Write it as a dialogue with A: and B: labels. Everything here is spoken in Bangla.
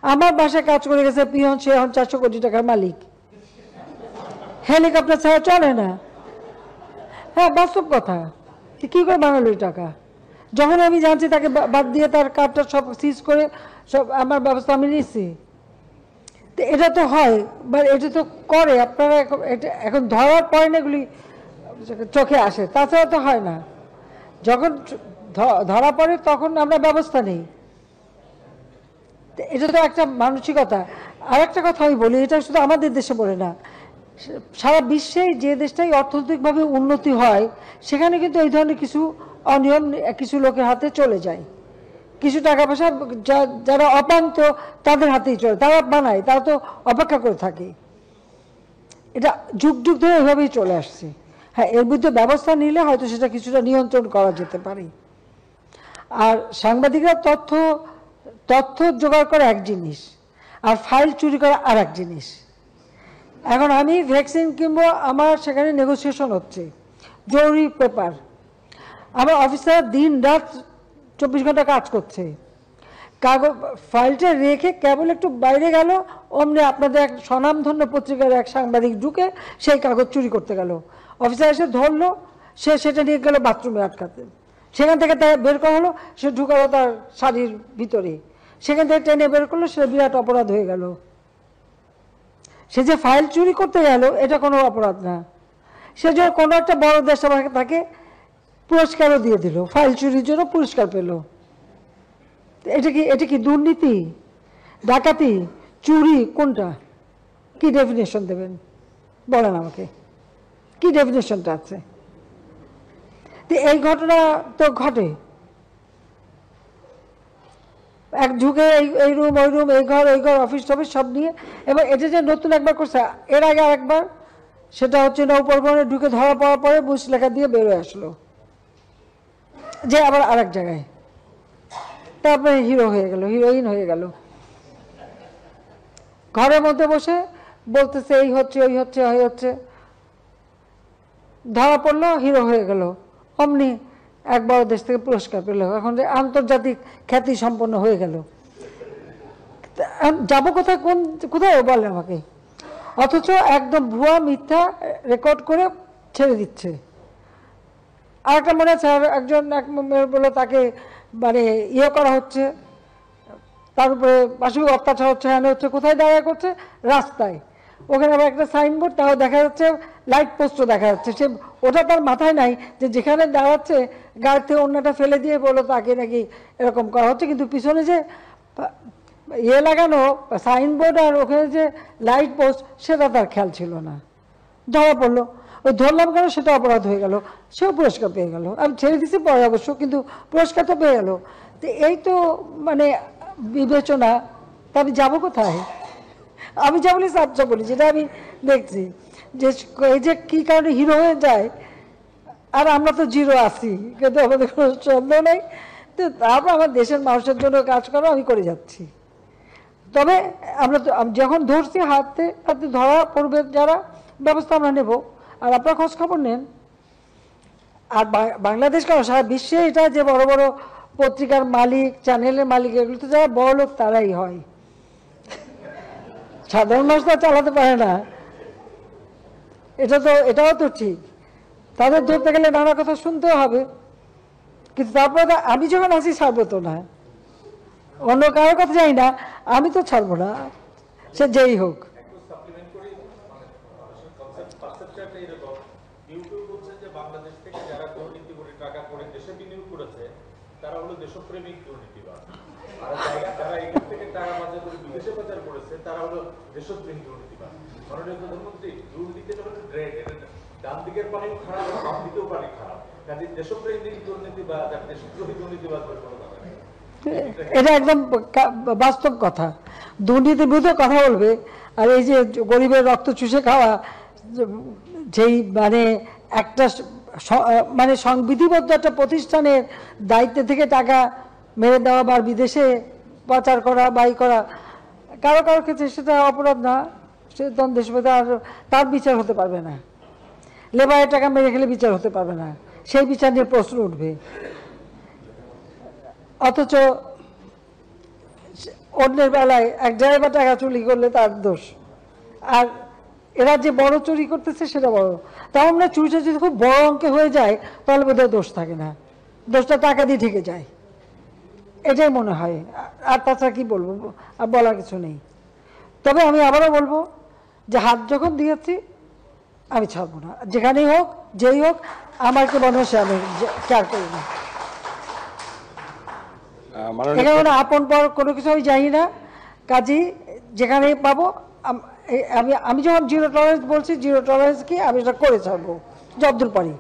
A: আমার বাসায় কাজ করে গেছে পিয়ন, সে এখন 400 কোটি টাকার মালিক। হেলিকপ্টার ছাড়া চলে না। হ্যাঁ, বাস্তব কথা। কি করে বানালো এই টাকা? যখন আমি জানছি তাকে বাদ দিয়ে তার কার্ডটা সব সিজ করে সব আমার ব্যবস্থা আমি নিচ্ছি। তো এটা তো হয়, বা এটা তো করে আপনারা এখন ধরার পরে না এগুলি চোখে আসে, তাছাড়া তো হয় না। যখন ধরা পড়ে তখন আমরা ব্যবস্থা নেই। এটা তো একটা মানসিকতা। আর একটা কথা আমি বলি, এটা শুধু আমাদের দেশে বলে না, সারা বিশ্বে যে দেশটাই অর্থনৈতিকভাবে উন্নতি হয় সেখানে কিন্তু এই ধরনের কিছু অনিয়ম কিছু লোকের হাতে চলে যায়। কিছু টাকা পয়সা যারা অপান্ত তাদের হাতেই চলে, তারা বানায়, তারা তো অপেক্ষা করে থাকে। এটা যুগ যুগ ধরে এভাবেই চলে আসছে। হ্যাঁ, এর বিরুদ্ধে ব্যবস্থা নিলে হয়তো সেটা কিছুটা নিয়ন্ত্রণ করা যেতে পারে। আর সাংবাদিকরা তথ্য জোগাড় করা এক জিনিস, আর ফাইল চুরি করা আর এক জিনিস। এখন আমি ভ্যাকসিন কিনবো, আমার সেখানে নেগোসিয়েশন হচ্ছে, জরুরি পেপার, আমার অফিসার দিন রাত 24 ঘন্টা কাজ করছে, কাগজ ফাইলটা রেখে কেবল একটু বাইরে গেল, অমনি আপনাদের এক স্বনামধন্য পত্রিকার এক সাংবাদিক ঢুকে সেই কাগজ চুরি করতে গেল। অফিসার এসে ধরলো, সে সেটা নিয়ে গেল বাথরুমে আটকাতে, সেখান থেকে তার বের করা হলো, সে ঢুকালো তার শাড়ির ভিতরে, সেখান থেকে টেনে বের করলো, সে বিরাট অপরাধ হয়ে গেল। সে যে ফাইল চুরি করতে গেল এটা কোনো অপরাধ না, সে যে কোনো একটা বড় দেশ তাকে পুরস্কারও দিয়ে দিল, ফাইল চুরির জন্য পুরস্কার পেল। এটা কি দুর্নীতি, ডাকাতি, চুরি, কোনটা? কি ডেফিনেশন দেবেন বলেন আমাকে, কি ডেফিনেশনটা আছে? তো এই ঘটনা তো ঘটে, এক ঢুকে এই রুম ওই রুম, এই ঘর অফিস টফিস সব নিয়ে। এবার এটা যে নতুন একবার করছে, এর আগে আরেকবার, সেটা হচ্ছে নৌপরিবহনে ঢুকে ধরা পড়ার পরে মুচলেখা দিয়ে বেরোয় আসলো, যে আবার আরেক জায়গায়, তারপরে হিরো হয়ে গেল, হিরোইন হয়ে গেল। ঘরের মধ্যে বসে বলতেছে এই হচ্ছে ওই হচ্ছে ওই হচ্ছে, ধরা পড়লো, হিরো হয়ে গেল, অমনি এক বড় দেশ থেকে পুরস্কার পেল, এখন যে আন্তর্জাতিক খ্যাতি সম্পন্ন হয়ে গেল। যাবো কোথায়, কোথায় বলে আমাকে? অথচ একদম ভুয়া মিথ্যা রেকর্ড করে ছেড়ে দিচ্ছে। আর একটা মনে আছে, একজন এক বলে তাকে মানে ইয়ে করা হচ্ছে, তার উপরে পাশবিক অত্যাচার হচ্ছে, হ্যাঁ হচ্ছে, কোথায় দাঁড়ায় করছে? রাস্তায়। ওখানে আবার একটা সাইনবোর্ড, তাও দেখা যাচ্ছে, লাইট পোস্টও দেখা যাচ্ছে, সে ওটা তার মাথায় নাই যে যেখানে দাঁড়াচ্ছে গাড়ি থেকে অন্যটা ফেলে দিয়ে বলো তাকে নাকি এরকম করা হচ্ছে, কিন্তু পিছনে যে ইয়ে লাগানো সাইনবোর্ড আর ওখানে যে লাইট পোস্ট সেটা তার খেয়াল ছিল না, ধরা পড়লো। ওই ধরলাম কেন, সেটা অপরাধ হয়ে গেল, সেও পুরস্কার পেয়ে গেল। আমি ছেড়ে দিছি পরে অবশ্য, কিন্তু পুরস্কার তো পেয়ে গেল। তো এই তো মানে বিবেচনা। তা আমি যাবো কোথায়? আমি যা বলি সাচ্চা বলি, যেটা আমি দেখছি যে এই যে কী কারণে হিরো হয়ে যায়, আর আমরা তো জিরো আছি, কিন্তু আমাদের কোনো সন্দেহ নেই। তো তারপর আমার দেশের মানুষের জন্য কাজ করো, আমি করে যাচ্ছি। তবে আমরা তো যখন ধরছি হাতে হাতে ধরা পড়বে যারা, ব্যবস্থা আমরা নেব। আর আপনারা খোঁজ খবর নেন। আর বাংলাদেশ কেন, সারা বিশ্বে এটা যে বড় বড় পত্রিকার মালিক, চ্যানেলের মালিক, এগুলো তো যারা বড় লোক তারাই হয়, সাধারণ মানুষ তো চালাতে পারে না। এটাও তো ঠিক, তাদের ধরতে গেলে নানা কথা শুনতে হবে, কিন্তু তারপরে আমি যখন আছি ছাড়বো তো না, অন্য কারোর কথা জানি না, আমি তো ছাড়বো না, সে যেই হোক।
B: তারা হলো দেশপ্রেমিক দুর্নীতিবাদ, আর যারা এখান থেকে টাকা বাজার করে বিদেশে পাচার করেছে তারা হলো দেশপ্রেমিক দুর্নীতিবাদ। মাননীয় প্রধানমন্ত্রী, দুর্নীতি হলো ড্রেন, ডান দিকের পানিও খারাপ, বাম দিকেও পানি খারাপ, কাজে দেশপ্রেমিক দুর্নীতিবাদ আর দেশদ্রোহী দুর্নীতিবাদ বলে কোনো কথা নেই।
A: এটা একদম বাস্তব কথা। দুর্নীতির বিরুদ্ধে কথা বলবে, আর এই যে গরিবের রক্ত চুষে খাওয়া, যেই মানে একটা মানে সংবিধিবদ্ধ একটা প্রতিষ্ঠানের দায়িত্ব থেকে টাকা মেরে দেওয়া বা বিদেশে পাচার করা, বাই করা, কারো কারো ক্ষেত্রে সেটা অপরাধ না, সে তখন দেশপ্রতি আর তার বিচার হতে পারবে না। লেবারের টাকা মেরে খেলে বিচার হতে পারবে না, সেই বিচার নিয়ে প্রশ্ন উঠবে। অথচ অন্যের বেলায় এক ড্রাইভার টাকা চুরি করলে তার দোষ, আর এরা যে বড় চুরি করতেছে সেটা বড়। তাও আমরা চুরিটা যদি খুব বড় অঙ্কে হয়ে যায় তাহলে বোধহয় দোষ থাকে না, দোষটা টাকা দিয়ে ঠেকে যায়, এটাই মনে হয়। আর তাছাড়া কি বলবো, আর বলার কিছু নেই। তবে আমি আবারও বলবো যে হাত যখন দিয়েছি আমি ছাড়বো না, যেখানেই হোক যেই হোক, আমার কে মনে হয় আমি কেয়ার করি না। এখানে কোনো আপন পর কোনো কিছু আমি জানি না, কাজেই যেখানে পাবো আমি যখন জিরো টলারেন্স বলছি, জিরো টলারেন্স কি আমি এটা করে ছাড়বো যতদূর পারি।